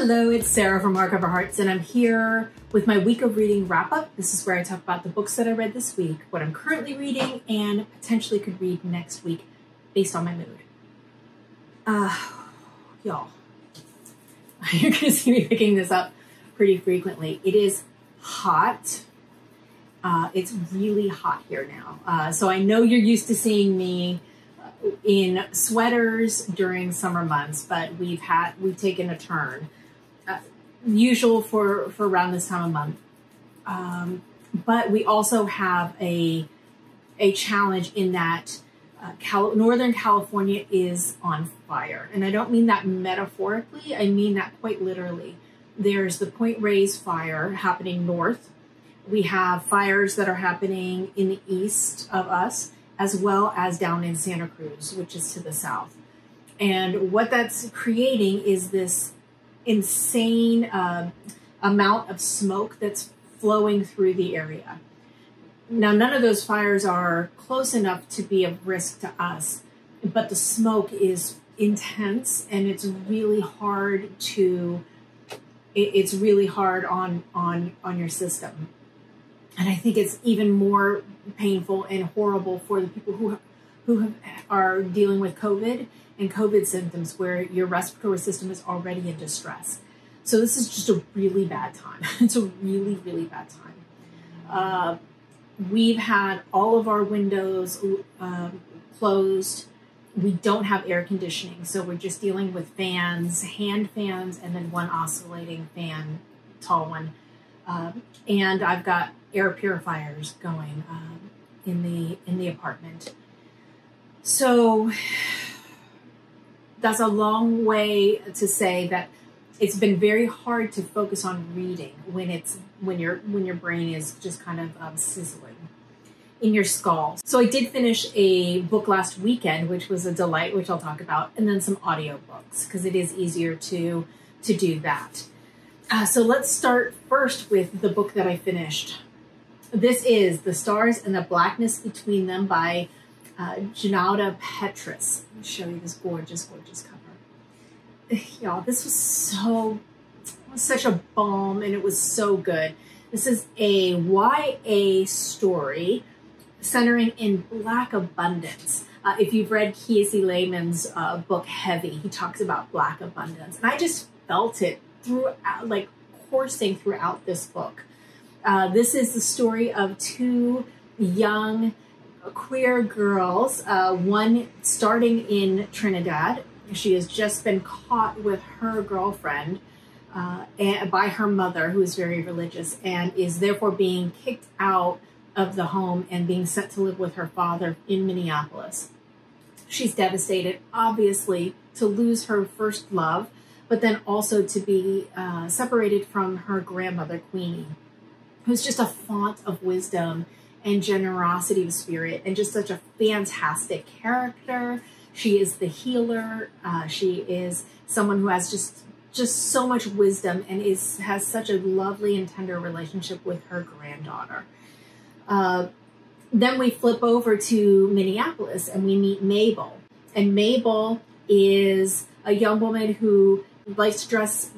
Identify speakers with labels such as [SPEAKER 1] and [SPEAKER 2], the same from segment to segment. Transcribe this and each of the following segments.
[SPEAKER 1] Hello, it's Sarah from Archive of Hearts, and I'm here with my week of reading wrap-up. This is where I talk about the books that I read this week, what I'm currently reading, and potentially could read next week based on my mood. Y'all, you're gonna see me picking this up pretty frequently. It is hot. It's really hot here now. So I know you're used to seeing me in sweaters during summer months, but we've taken a turn, usual for around this time of month. But we also have a challenge in that Northern California is on fire. And I don't mean that metaphorically, I mean that quite literally. There's the Point Reyes fire happening north. We have fires that are happening in the east of us, as well as down in Santa Cruz, which is to the south. And what that's creating is this insane amount of smoke that's flowing through the area. Now, none of those fires are close enough to be of risk to us, but the smoke is intense and it's really hard on your system. And I think it's even more painful and horrible for the people who are dealing with COVID and COVID symptoms, where your respiratory system is already in distress. So this is just a really bad time. It's a really, really bad time. We've had all of our windows closed. We don't have air conditioning, so we're just dealing with fans, hand fans, and then one oscillating fan, tall one. And I've got air purifiers going in the apartment. So that's a long way to say that it's been very hard to focus on reading when your brain is just kind of sizzling in your skull. So I did finish a book last weekend, which was a delight, which I'll talk about, and then some audiobooks, because it is easier to do that. So let's start first with the book that I finished. This is The Stars and the Blackness Between Them by Junauda Petrus. Let me show you this gorgeous, gorgeous cover. Y'all, this was such a balm, and it was so good. This is a YA story centering in Black abundance. If you've read Kiese Layman's book Heavy, he talks about Black abundance, and I just felt it throughout, like coursing throughout this book. This is the story of two young queer girls, one starting in Trinidad. She has just been caught with her girlfriend by her mother, who is very religious, and is therefore being kicked out of the home and being sent to live with her father in Minneapolis. She's devastated, obviously, to lose her first love, but then also to be separated from her grandmother, Queenie, who's just a font of wisdom and generosity of spirit, and just such a fantastic character. She is the healer. She is someone who has just so much wisdom and has such a lovely and tender relationship with her granddaughter. Then we flip over to Minneapolis and we meet Mabel. And Mabel is a young woman who likes to dress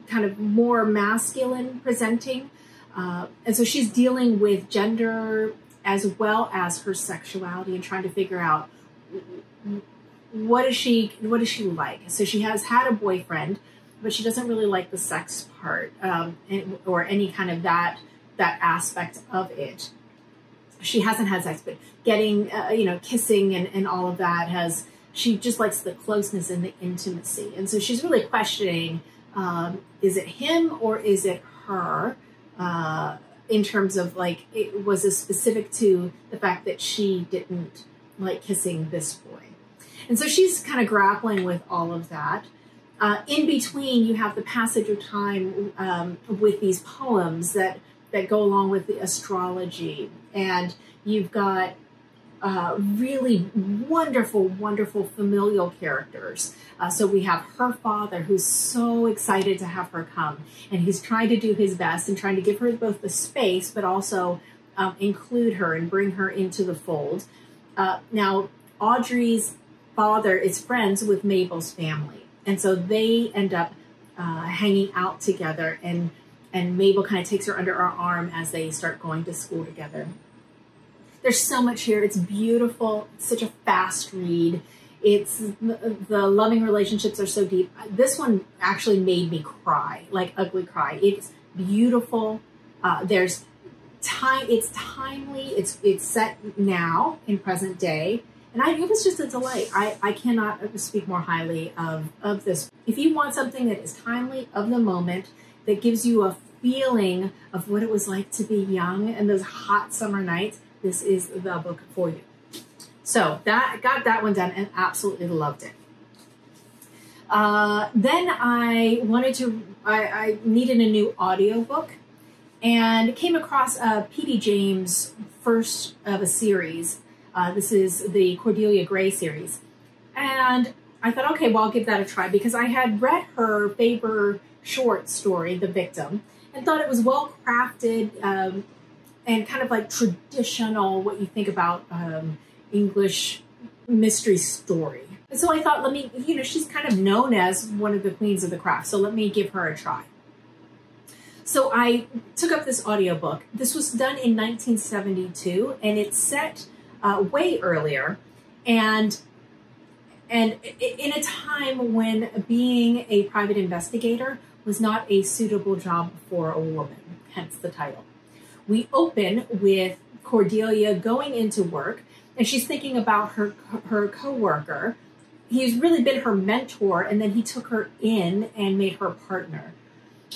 [SPEAKER 1] kind of more masculine presenting. And so she's dealing with gender as well as her sexuality and trying to figure out what is she like. So she has had a boyfriend, but she doesn't really like the sex part or any kind of that aspect of it. She hasn't had sex, but getting, kissing and all of that she just likes the closeness and the intimacy. And so she's really questioning, is it him or is it her? In terms of was it specific to the fact that she didn't like kissing this boy? And so she's kind of grappling with all of that. In between, you have the passage of time with these poems that go along with the astrology. And you've got really wonderful, wonderful familial characters. So we have her father, who's so excited to have her come, and he's trying to do his best and trying to give her both the space, but also include her and bring her into the fold. Now, Audrey's father is friends with Mabel's family, and so they end up hanging out together, and Mabel kind of takes her under her arm as they start going to school together. There's so much here. It's beautiful. It's such a fast read. It's the loving relationships are so deep. This one actually made me cry, like ugly cry. It's beautiful. There's time. It's timely. It's set now in present day. And it was just a delight. I cannot speak more highly of this. If you want something that is timely, of the moment, that gives you a feeling of what it was like to be young and those hot summer nights, this is the book for you. So got that one done and absolutely loved it. Then I needed a new audiobook and came across P.D. James' first of a series. This is the Cordelia Gray series. And I thought, okay, well, I'll give that a try because I had read her Faber short story, The Victim, and thought it was well crafted and kind of like traditional, what you think about English mystery story. And so I thought, she's kind of known as one of the queens of the craft, so let me give her a try. So I took up this audiobook. This was done in 1972, and it's set way earlier, and in a time when being a private investigator was not a suitable job for a woman, hence the title. We open with Cordelia going into work, and she's thinking about her coworker. He's really been her mentor, and then he took her in and made her partner.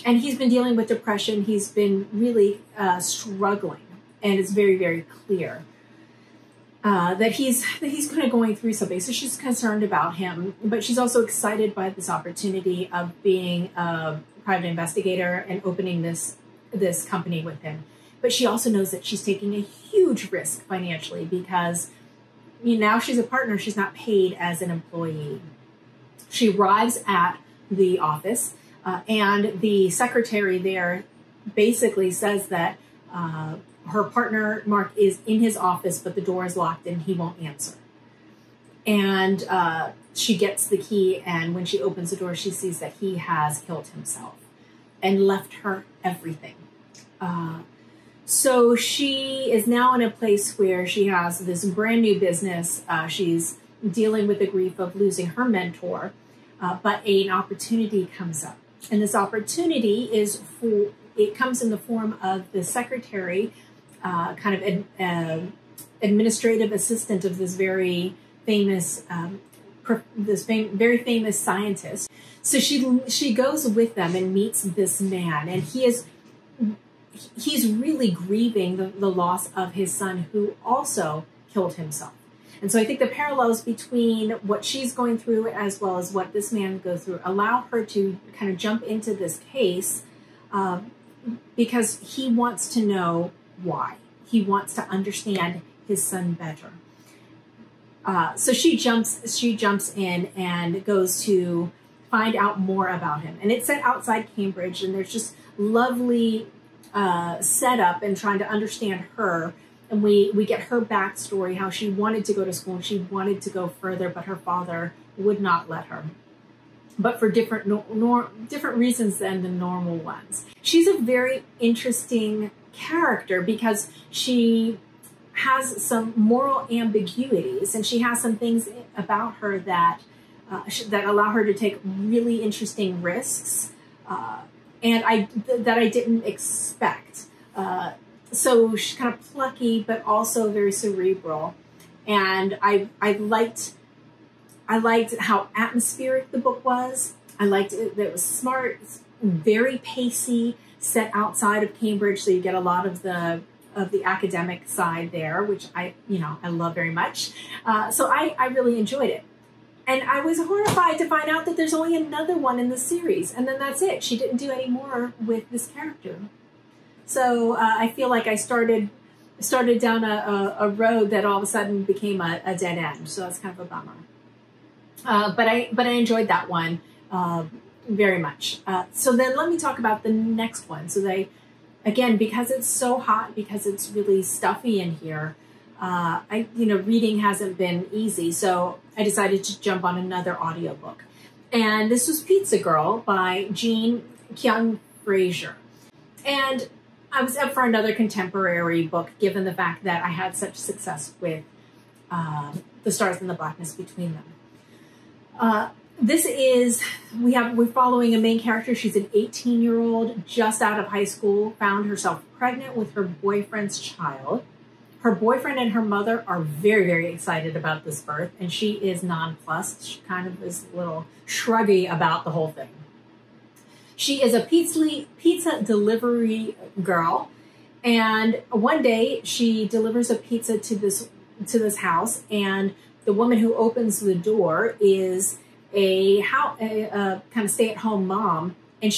[SPEAKER 1] And he's been dealing with depression. He's been really struggling, and it's very, very clear that he's kind of going through something. So she's concerned about him, but she's also excited by this opportunity of being a private investigator and opening this company with him. But she also knows that she's taking a huge risk financially because now she's a partner. She's not paid as an employee. She arrives at the office, and the secretary there basically says that her partner, Mark, is in his office, but the door is locked and he won't answer. And she gets the key, and when she opens the door, she sees that he has killed himself and left her everything. So she is now in a place where she has this brand new business. She's dealing with the grief of losing her mentor, but an opportunity comes up. And this opportunity it comes in the form of the secretary, kind of an administrative assistant of this very famous, very famous scientist. So she goes with them and meets this man, and he's really grieving the loss of his son, who also killed himself. And so I think the parallels between what she's going through as well as what this man goes through allow her to kind of jump into this case because he wants to know why. He wants to understand his son better. So she jumps in and goes to find out more about him. And it's set outside Cambridge, and there's just lovely setup and trying to understand her. And we get her backstory, how she wanted to go to school and she wanted to go further, but her father would not let her. But for different reasons than the normal ones. She's a very interesting character because she has some moral ambiguities, and she has some things about her that allow her to take really interesting risks, and that I didn't expect. So she's kind of plucky, but also very cerebral, and I liked how atmospheric the book was. I liked it that it was smart, very pacey, set outside of Cambridge, so you get a lot of the academic side there, which I love very much. So I really enjoyed it. And I was horrified to find out that there's only another one in the series, and then that's it. She didn't do any more with this character. So I feel like I started down a road that all of a sudden became a dead end. So that's kind of a bummer. But I enjoyed that one very much. So then let me talk about the next one. So again, because it's so hot, because it's really stuffy in here, reading hasn't been easy. So I decided to jump on another audiobook. And this was Pizza Girl by Kyoung Frazier. And I was up for another contemporary book, given the fact that I had such success with The Stars and the Blackness between them. This is, we're following a main character. She's an 18-year-old, just out of high school, found herself pregnant with her boyfriend's child. Her boyfriend and her mother are very, very excited about this birth, and she is nonplussed. She kind of is a little shruggy about the whole thing. She is a pizza delivery girl, and one day she delivers a pizza to this house, and the woman who opens the door is a kind of stay-at-home mom, and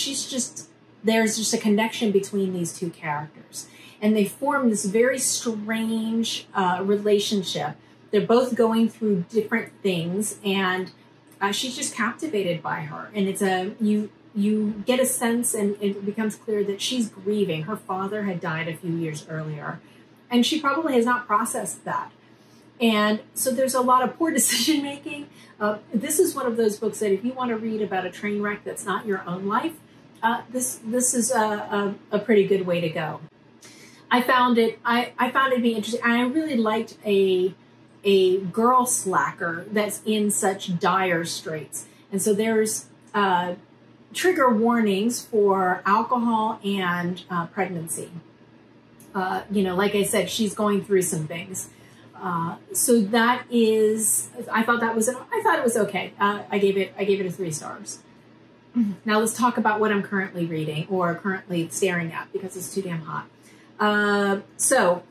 [SPEAKER 1] there's just a connection between these two characters, and they form this very strange relationship. They're both going through different things, and she's just captivated by her, and it's you get a sense, and it becomes clear that she's grieving. Her father had died a few years earlier, and she probably has not processed that. And so there's a lot of poor decision making. This is one of those books that if you want to read about a train wreck that's not your own life, this is a pretty good way to go. I found it to be interesting. And I really liked a girl slacker that's in such dire straits. And so there's trigger warnings for alcohol and pregnancy. Like I said, she's going through some things. So that is, I thought it was okay. I gave it a 3 stars. Now let's talk about what I'm currently reading or currently staring at because it's too damn hot. So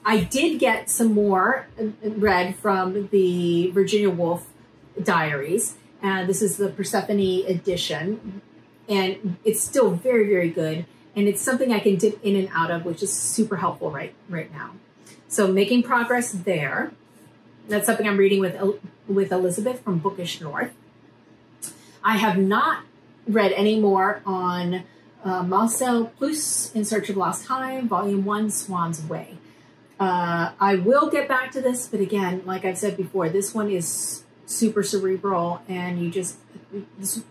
[SPEAKER 1] I did get some more read from the Virginia Woolf diaries. This is the Persephone edition, and it's still very, very good. And it's something I can dip in and out of, which is super helpful right now. So making progress there. That's something I'm reading with Elizabeth from Bookish North. I have not read any more on Marcel Proust, In Search of Lost Time, Volume 1, Swann's Way. I will get back to this, but again, like I've said before, this one is super cerebral, and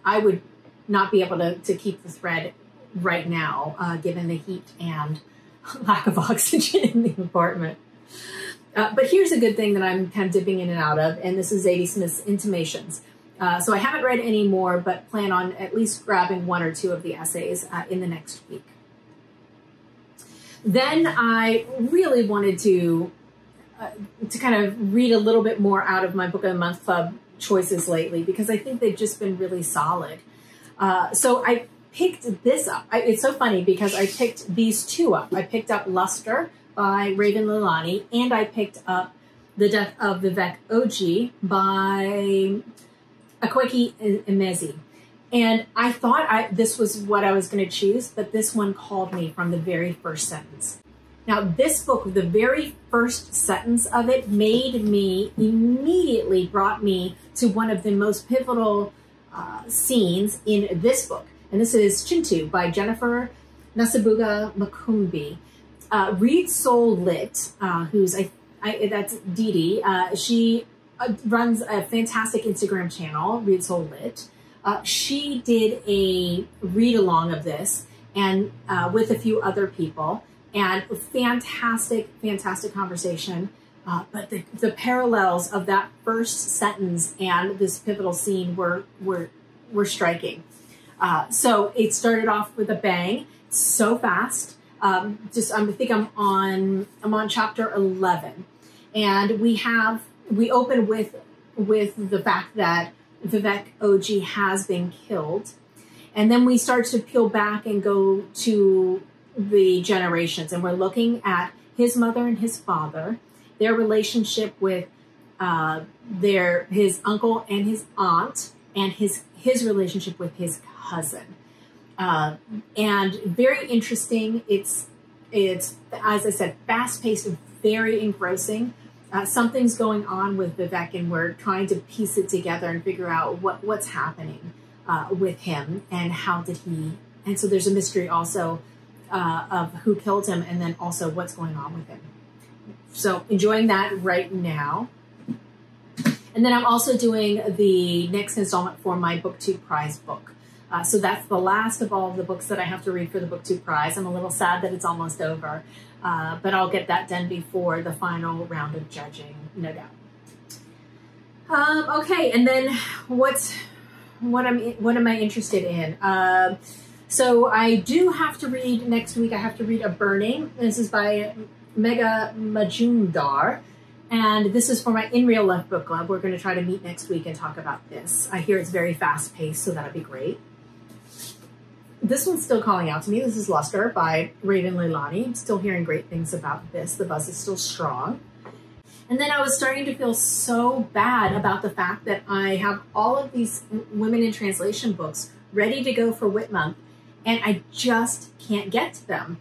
[SPEAKER 1] I would not be able to keep the thread right now, given the heat and lack of oxygen in the apartment. But here's a good thing that I'm kind of dipping in and out of, and this is Zadie Smith's Intimations. So I haven't read any more, but plan on at least grabbing 1 or 2 of the essays in the next week. Then I really wanted to kind of read a little bit more out of my Book of the Month Club choices lately, because I think they've just been really solid. So I picked this up. It's so funny because I picked these 2 up. I picked up Luster by Raven Leilani, and I picked up The Death of Vivek OG by Akwaeke Emezi. And I thought this was what I was going to choose, but this one called me from the very first sentence. Now, this book, the very first sentence of it immediately brought me to one of the most pivotal scenes in this book. And this is Kintu by Jennifer Masubuga Makumbi. Read Soul Lit, that's Dee Dee. She runs a fantastic Instagram channel, Read Soul Lit. She did a read-along of this and with a few other people, and fantastic conversation. But the parallels of that first sentence and this pivotal scene were striking. So it started off with a bang, so fast. I think I'm on chapter 11, and we open with the fact that Vivek OG has been killed, and then we start to peel back and go to the generations, and we're looking at his mother and his father, their relationship with his uncle and his aunt, and his relationship with his cousin. And very interesting. It's as I said, fast-paced, very engrossing. Something's going on with Vivek, and we're trying to piece it together and figure out what's happening with him, and how did he. And so there's a mystery also of who killed him, and then also what's going on with him. So enjoying that right now. And And then I'm also doing the next installment for my BookTube Prize book. So that's the last of all of the books that I have to read for the BookTube Prize. I'm a little sad that it's almost over, but I'll get that done before the final round of judging, no doubt. Okay, and then what am I interested in? So I do have to read next week. I have to read A Burning. This is by Megha Majumdar. And this is for my In Real Life book club. We're going to try to meet next week and talk about this. I hear it's very fast paced, so that'll be great. This one's still calling out to me. This is Luster by Raven Leilani. I'm still hearing great things about this. The buzz is still strong. And then I was starting to feel so bad about the fact that I have all of these women in translation books ready to go for Whit Month, and I just can't get to them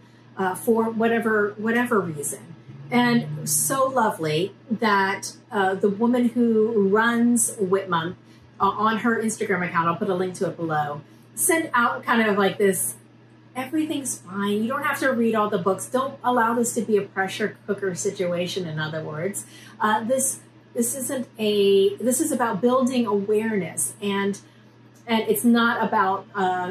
[SPEAKER 1] for whatever reason. And so lovely that the woman who runs Whit Month on her Instagram account, I'll put a link to it below, sent out kind of like this, everything's fine. You don't have to read all the books. Don't allow this to be a pressure cooker situation, in other words. This is about building awareness, and it's not about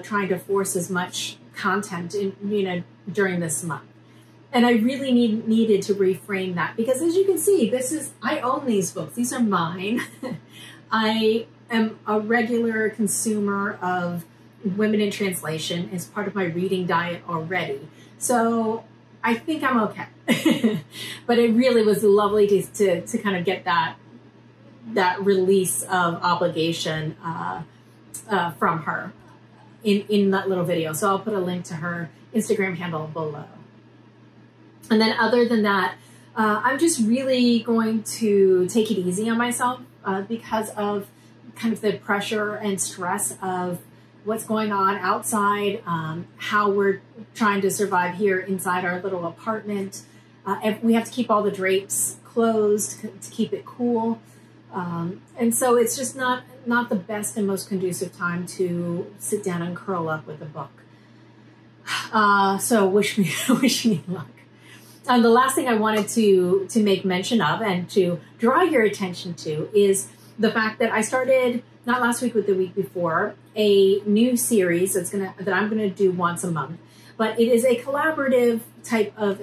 [SPEAKER 1] trying to force as much content in, during this month. And I really needed to reframe that, because as you can see, I own these books. These are mine. I am a regular consumer of women in translation as part of my reading diet already. So I think I'm okay. But it really was lovely to kind of get that release of obligation from her in that little video. So I'll put a link to her Instagram handle below. And then other than that, I'm just really going to take it easy on myself because of kind of the pressure and stress of what's going on outside, how we're trying to survive here inside our little apartment. We have to keep all the drapes closed to keep it cool. And so it's just not the best and most conducive time to sit down and curl up with a book. So wish me luck. The last thing I wanted to make mention of and to draw your attention to is the fact that I started, not last week, but the week before, a new series that I'm gonna do once a month. But it is a collaborative type of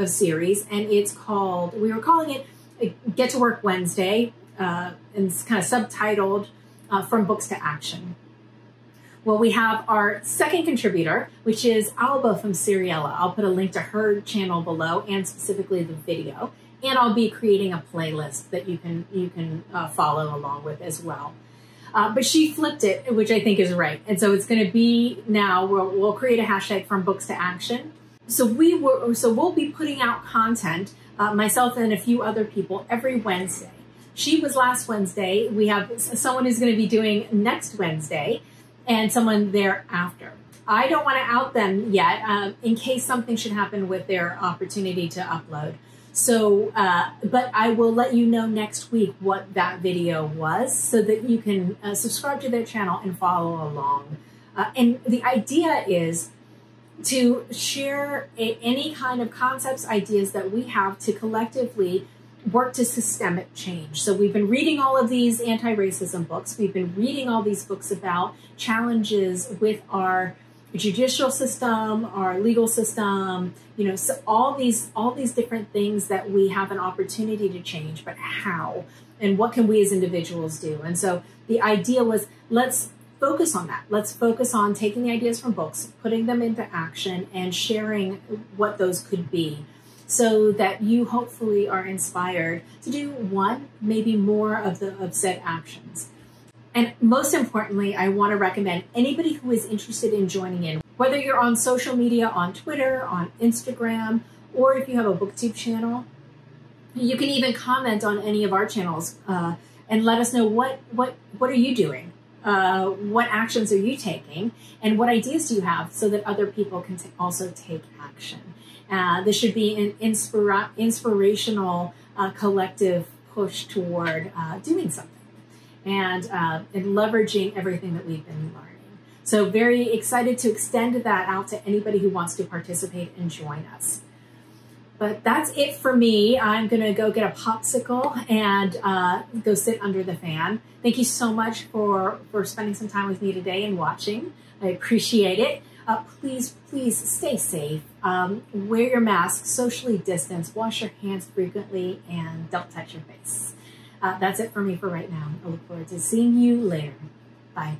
[SPEAKER 1] series, and it's called, we were calling it Get to Work Wednesday, and it's kind of subtitled From Books to Action. Well, we have our second contributor, which is Alba from Seriella. I'll put a link to her channel below, and specifically the video. And I'll be creating a playlist that you can follow along with as well. But she flipped it, which I think is right. And so it's going to be now, we'll create a hashtag From Books to Action. So we'll be putting out content, myself and a few other people, every Wednesday. She was last Wednesday. We have someone who's going to be doing next Wednesday, and someone thereafter. I don't want to out them yet in case something should happen with their opportunity to upload. So, but I will let you know next week what that video was so that you can subscribe to their channel and follow along. And the idea is to share any kind of concepts, ideas that we have to collectively work to systemic change. So we've been reading all of these anti-racism books. We've been reading all these books about challenges with our judicial system, our legal system, so all these different things that we have an opportunity to change, but how and what can we as individuals do? And so the idea was, let's focus on that. Let's focus on taking the ideas from books, putting them into action, and sharing what those could be, so that you hopefully are inspired to do one, maybe more of said actions. And most importantly, I want to recommend anybody who is interested in joining in, whether you're on social media, on Twitter, on Instagram, or if you have a BookTube channel, you can even comment on any of our channels and let us know what are you doing? What actions are you taking? And what ideas do you have so that other people can also take action? This should be an inspirational collective push toward doing something and leveraging everything that we've been learning. So very excited to extend that out to anybody who wants to participate and join us. But that's it for me. I'm going to go get a popsicle and go sit under the fan. Thank you so much for spending some time with me today and watching. I appreciate it. Please stay safe. Wear your mask, socially distance, wash your hands frequently, and don't touch your face. That's it for me for right now. I look forward to seeing you later. Bye.